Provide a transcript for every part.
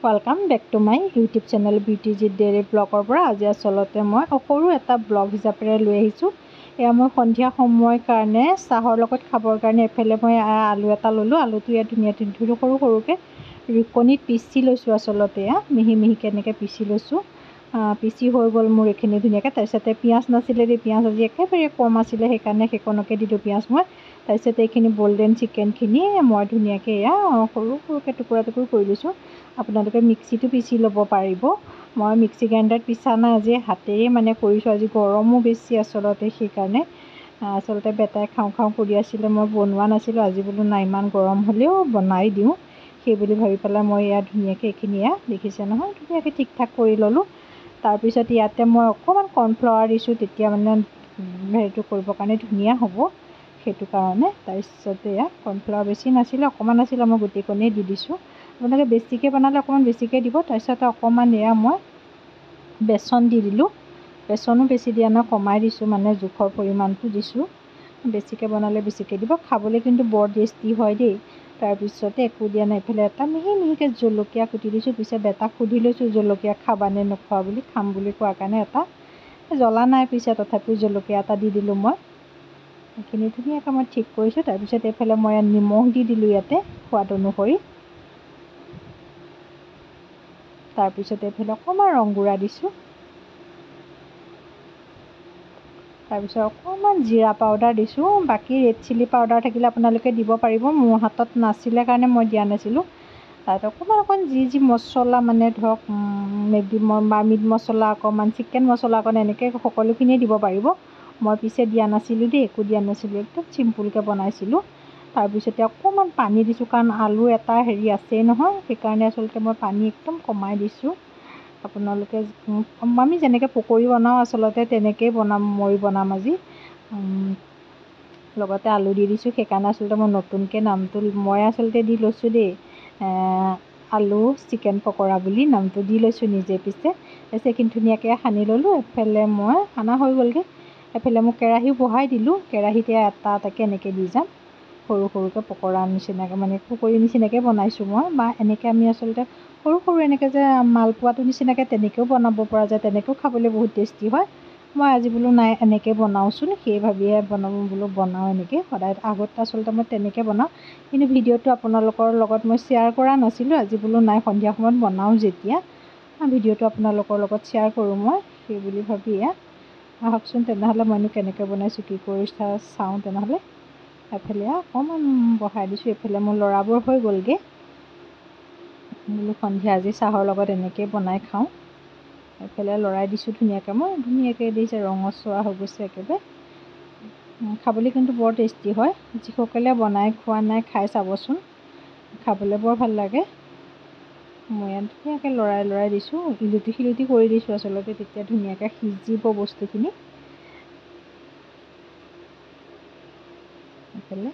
Welcome back to my YouTube channel beauty ji daily blogger पर आज आसलते मैं सरू एट ब्लग हिसापे लै आया मैं सन्धिया समय कारण चाहर लगत खाबर कारण एफाले मैं आलू एट ललो आलू धुनिया सरू सरूके रुकनित पिसि लैसो आसलते मिहि मिहिके एनेके पिसि लैसो पिसि हो गल मोर एखिनि धुनियाके तारपिछते पियाज नाছিলে दे पियाज आज एकेबारे कम आছিলে সেইকাৰণে সেইকণকে दिलो पियाज मैं तारपिछते এইখিনি गोल्डन चिकेनखिनि मैं धुनियाके एया सरू सरूके टुकुरा टुकुर কৰি লৈছো আপোনালোকে মিক্সিটো পিছি ল'ব পাৰিব মই মিক্সি গ্ৰাইণ্ডাৰত পিছা নাই আজি হাতেৰে মানে কৰিছোঁ আজি গৰমো বেছি আচলতে সেইকাৰণে আচলতে বেটাই খাওঁ খাওঁ কৰি আছিলে মই বনোৱা নাছিলোঁ আজি বোলো নাই ইমান গৰম হ'লেও বনাই দিওঁ সেই বুলি ভাবি পেলাই মই ইয়াত ধুনীয়াকৈ এইখিনি দেখিছে নহয় ধুনীয়াকৈ ঠিক ঠাক কৰি ল'লোঁ তাৰপিছত ইয়াতে মই অকণমান কৰ্ণফ্লাৱাৰ দিছোঁ তেতিয়া মানে হেৰিটো কৰিবৰ কাৰণে ধুনীয়া হ'ব সেইটো কাৰণে তাৰপিছতে কৰ্ণফ্লাৱাৰ বেছি নাছিলে অকণমান আছিলে মই গোটেইকণেই দি দিছোঁ আপোনালোকে বেছিকৈ বনালে অকণমান বেছিকৈ দিব তাৰপিছতে অকণমান এয়া মই বেচন দি দিলোঁ বেচনো বেছি দিয়া নাই কমাই দিছোঁ মানে জোখৰ পৰিমাণটো দিছোঁ বেছিকৈ বনালে বেছিকৈ দিব খাবলৈ কিন্তু বৰ টেষ্টি হয় দেই তাৰপিছতে একো দিয়া নাই এইফালে এটা মিহি মিহিকৈ জলকীয়া কুটি দিছোঁ পিছত বেটাক সুধি লৈছোঁ জলকীয়া খাবানে নোখোৱা বুলি খাম বুলি কোৱাৰ কাৰণে এটা জ্বলা নাই পিছে তথাপিও জলকীয়া এটা দি দিলোঁ মই এইখিনি ধুনীয়াকৈ মই ঠিক কৰিছোঁ তাৰপিছত এইফালে মই নিমখ দি দিলোঁ ইয়াতে সোৱাদ অনুসৰি তাৰপিছত এইফালে অকণমান ৰং গুড়া দিছোঁ তাৰপিছত অকণমান জিৰা পাউডাৰ দিছোঁ বাকী ৰেড চিলি পাউডাৰ থাকিলে আপোনালোকে দিব পাৰিব মোৰ হাতত নাছিলে কাৰণে মই দিয়া নাছিলোঁ তাত অকণমান যি মছলা মানে ধৰক মেগী বা মিট মছলা অকণমান চিকেন মছলা অকণ এনেকৈ সকলোখিনিয়ে দিব পাৰিব মই পিছে দিয়া নাছিলোঁ দেই একো দিয়া নাছিলোঁ একদম চিম্পুলকৈ বনাইছিলোঁ তাৰপিছতে অকণমান পানী দিছোঁ কাৰণ আলু এটা হেৰি আছেই নহয় সেইকাৰণে আচলতে মই পানী একদম কমাই দিছোঁ আপোনালোকে আমি যেনেকৈ পকৰি বনাওঁ আচলতে তেনেকৈয়ে মই বনাম আজি লগতে আলু দি দিছোঁ সেইকাৰণে আচলতে মই নতুনকৈ নামটো মই আচলতে দি লৈছোঁ দেই আলু চিকেন পকৰা বুলি নামটো দি লৈছোঁ নিজে পিছে তাৰপিছত এইখিনি ধুনীয়াকৈ সানি ল'লোঁ এফালে মই সানা হৈ গ'লগৈ এফালে মই কেৰাহীও বহাই দিলোঁ কেৰাহীতে এটা এটাকৈ এনেকৈ দি যাম সৰু সৰুকৈ পকৰা নিচিনাকৈ মানে পকৰি নিচিনাকৈ বনাইছোঁ মই বা এনেকৈ আমি আচলতে সৰু সৰু এনেকৈ যে মালপোৱাটো নিচিনাকৈ তেনেকৈও বনাব পৰা যায় তেনেকৈও খাবলৈ বহুত টেষ্টি হয় মই আজি বোলো নাই এনেকৈ বনাওঁচোন সেই ভাবিয়ে বনাওঁ এনেকৈ সদায় আগত আচলতে মই তেনেকৈ বনাওঁ কিন্তু ভিডিঅ'টো আপোনালোকৰ লগত মই শ্বেয়াৰ কৰা নাছিলোঁ আজি বোলো নাই সন্ধিয়া সময়ত বনাওঁ যেতিয়া ভিডিঅ'টো আপোনালোকৰ লগত শ্বেয়াৰ কৰোঁ মই সেই বুলি ভাবিয়ে আহকচোন তেনেহ'লে মইনো কেনেকৈ বনাইছোঁ কি কৰি চাওঁ তেনেহ'লে এফালে অকণমান বহাই দিছোঁ এইফালে মোৰ ল'ৰাবোৰ হৈ গ'লগৈ বোলো সন্ধিয়া আজি চাহৰ লগত এনেকৈ বনাই খাওঁ এইফালে লৰাই দিছোঁ ধুনীয়াকৈ মই ধুনীয়াকৈ দিছে ৰঙচুৱা হৈ গৈছে একেবাৰে খাবলৈ কিন্তু বৰ টেষ্টি হয় যিসকলে বনাই খোৱা নাই খাই চাবচোন খাবলৈ বৰ ভাল লাগে মই ইয়াত ধুনীয়াকৈ লৰাই দিছোঁ ইলুটি শিলুটি কৰি দিছোঁ আচলতে তেতিয়া ধুনীয়াকৈ সিজিব বস্তুখিনি এইফালে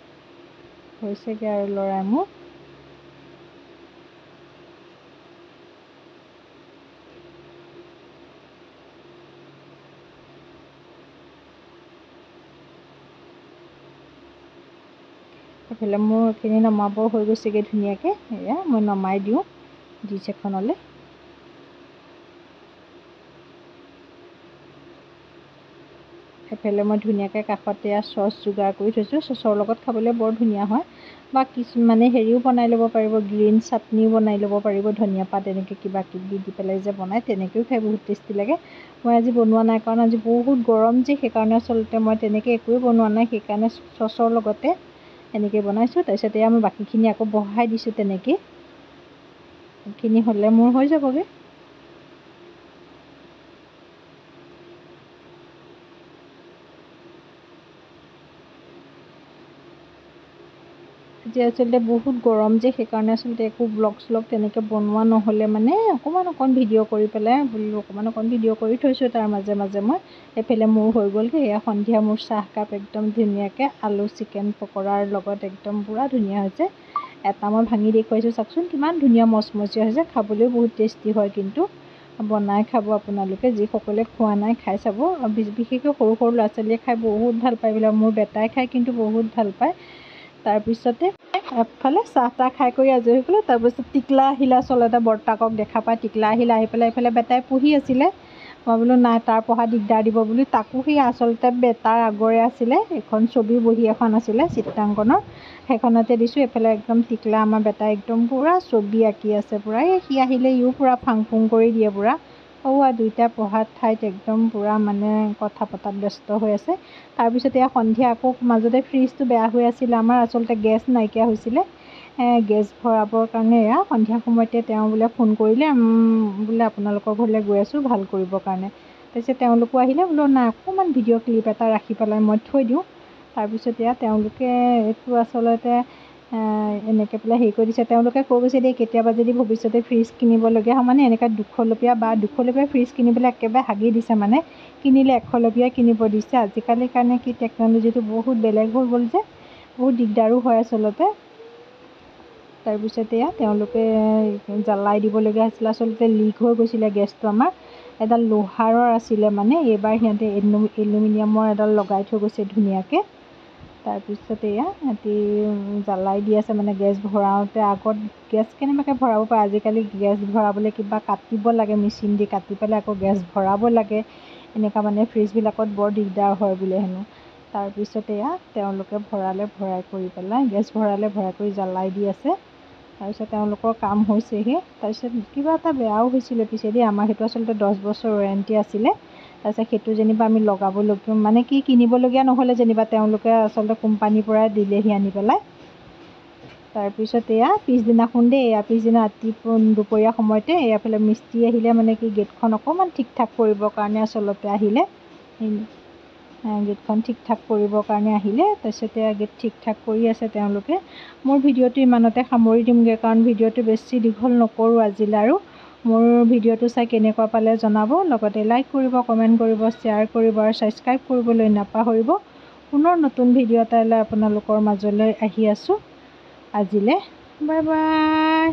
হৈছেগৈ আৰু লৰাই মোৰ এইফালে মোৰ এইখিনি নমাব হৈ গৈছেগৈ ধুনীয়াকৈ এয়া মই নমাই দিওঁ ডিছ এখনলৈ এইফালে মই ধুনীয়াকৈ কাষতে চচ যোগাৰ কৰি থৈছোঁ চচৰ লগত খাবলৈ বৰ ধুনীয়া হয় বা কিছুমানে হেৰিও বনাই ল'ব পাৰিব গ্ৰীণ চাটনিও বনাই ল'ব পাৰিব ধনিয়া পাত এনেকৈ কিবা কিবি দি পেলাই যে বনাই তেনেকৈও খাই বহুত টেষ্টি লাগে মই আজি বনোৱা নাই কাৰণ আজি বহুত গৰম যে সেইকাৰণে আচলতে মই তেনেকৈ একোৱেই বনোৱা নাই সেইকাৰণে চচৰ লগতে এনেকৈ বনাইছোঁ তাৰপিছতে মই বাকীখিনি আকৌ বহাই দিছোঁ তেনেকৈ এইখিনি হ'লে মোৰ হৈ যাবগৈ যে আচলতে বহুত গৰম যে সেইকাৰণে আচলতে একো ব্লগ শ্লগ তেনেকৈ বনোৱা নহ'লে মানে অকণমান ভিডিঅ' কৰি পেলাই বোলো অকণমান ভিডিঅ' কৰি থৈছোঁ তাৰ মাজে মাজে মই এইফালে মোৰ হৈ গ'লগৈ এয়া সন্ধিয়া মোৰ চাহকাপ একদম ধুনীয়াকৈ আলু চিকেন পকৰাৰ লগত একদম পূৰা ধুনীয়া হৈছে এটা মই ভাঙি দেখুৱাইছোঁ চাওকচোন কিমান ধুনীয়া মচমচীয়া হৈছে খাবলৈও বহুত টেষ্টি হয় কিন্তু বনাই খাব আপোনালোকে যিসকলে খোৱা নাই খাই চাব বিশেষকৈ সৰু সৰু ল'ৰা ছোৱালীয়ে খাই বহুত ভাল পায় এইবিলাক মোৰ বেটাই খাই কিন্তু বহুত ভাল পায় তাৰপিছতে এফালে চাহ তাহ খাই কৰি আজৰি হৈ গ'লোঁ। তাৰপিছত টিকলা আহিলে আচলতে বৰ্তাকক দেখা পাই টিকলা আহিলে, আহি পেলাই এইফালে বেটাই পঢ়ি আছিলে। মই বোলো নাই তাৰ পঢ়া দিগদাৰ দিব বুলি তাকো সেই আচলতে বেটাৰ আগৰে আছিলে এখন ছবি বহী এখন আছিলে চিত্ৰাংকনৰ, সেইখনতে দিছোঁ। এইফালে একদম টিকলা আমাৰ বেটাই একদম পূৰা ছবি আঁকি আছে পূৰা। সি আহিলে ইও পূৰা ফাং ফুং কৰি দিয়ে পূৰা। দুইটা পঢ়াৰ ঠাইত একদম পূৰা মানে কথা পতাত ব্যস্ত হৈ আছে। তাৰপিছতে সন্ধিয়া আকৌ মাজতে ফ্ৰিজটো বেয়া হৈ আছিলে আমাৰ, আচলতে গেছ নাইকিয়া হৈছিলে। গেছ ভৰাবৰ কাৰণে সন্ধিয়া সময়তে তেওঁ বোলে ফোন কৰিলে, বোলে আপোনালোকৰ ঘৰলৈ গৈ আছোঁ ভাল কৰিবৰ কাৰণে। তাৰপিছত তেওঁলোকো আহিলে, বোলো নাই অকণমান ভিডিঅ' ক্লিপ এটা ৰাখি পেলাই মই থৈ দিওঁ। তাৰপিছত তেওঁলোকে এইটো আচলতে এনেকৈ পেলাই হেৰি কৰি দিছে। তেওঁলোকে কৈ গৈছে দেই কেতিয়াবা যদি ভৱিষ্যতে ফ্ৰিজ কিনিবলগীয়া হয়, মানে এনেকুৱা 200 ফ্ৰিজ কিনিবলৈ একেবাৰে হাগি দিছে, মানে কিনিলে 100 কিনিব দিছে। আজিকালিৰ কাৰণে কি টেকন'লজিটো বহুত বেলেগ হৈ গ'ল যে বহুত দিগদাৰো হয় আচলতে। তাৰপিছতে তেওঁলোকে জ্বলাই দিবলগীয়া হৈছিলে, আচলতে লিক হৈ গৈছিলে গেছটো আমাৰ। এডাল লোহাৰৰ আছিলে, মানে এইবাৰ সিহঁতে এলুমিনিয়ামৰ এডাল লগাই থৈ গৈছে ধুনীয়াকৈ। তাৰপিছত সিহঁতি জ্বলাই দি আছে, মানে গেছ ভৰাওঁতে আগত গেছ কেনেবাকৈ ভৰাব পাৰে, আজিকালি গেছ ভৰাবলৈ কিবা কাটিব লাগে, মেচিন দি কাটি পেলাই আকৌ গেছ ভৰাব লাগে। এনেকুৱা মানে ফ্ৰিজবিলাকত বৰ দিগদাৰ হয় বোলে হেনো। তাৰপিছতে তেওঁলোকে ভৰাই কৰি পেলাই গেছ ভৰাই কৰি জ্বলাই দি আছে। তাৰপিছত তেওঁলোকৰ কাম হৈছেহি। তাৰপিছত কিবা এটা বেয়াও হৈছিলে পিছে দেই, আমাৰ সেইটো আচলতে 10 বছৰ ৱাৰেণ্টি আছিলে। তাৰপিছত সেইটো যেনিবা আমি লগাবলগীয়া মানে কি কিনিবলগীয়া নহ'লে যেনিবা, তেওঁলোকে আচলতে কোম্পানীৰ পৰাই দিলেহি আনি পেলাই। তাৰপিছত পিছদিনাখন দেই, পিছদিনা দুপৰীয়া সময়তে এইফালে মিস্ত্ৰী আহিলে, মানে কি গেটখন অকণমান ঠিক ঠাক কৰিবৰ কাৰণে আচলতে আহিলে। গেটখন ঠিক ঠাক কৰিবৰ কাৰণে আহিলে। তাৰপিছতে গেট ঠিক ঠাক কৰি আছে তেওঁলোকে। মোৰ ভিডিঅ'টো ইমানতে সামৰি দিমগৈ, কাৰণ ভিডিঅ'টো বেছি দীঘল নকৰোঁ আজিলৈ। আৰু মোৰ ভিডিঅ'টো চাই কেনেকুৱা পালে জনাব, লগতে লাইক কৰিব, কমেণ্ট কৰিব, শ্বেয়াৰ কৰিব আৰু ছাবস্ক্ৰাইব কৰিবলৈ নাপাহৰিব। পুনৰ নতুন ভিডিঅ' এটা লৈ আপোনালোকৰ মাজলৈ আহি আছোঁ। আজিলৈ বাই বাই।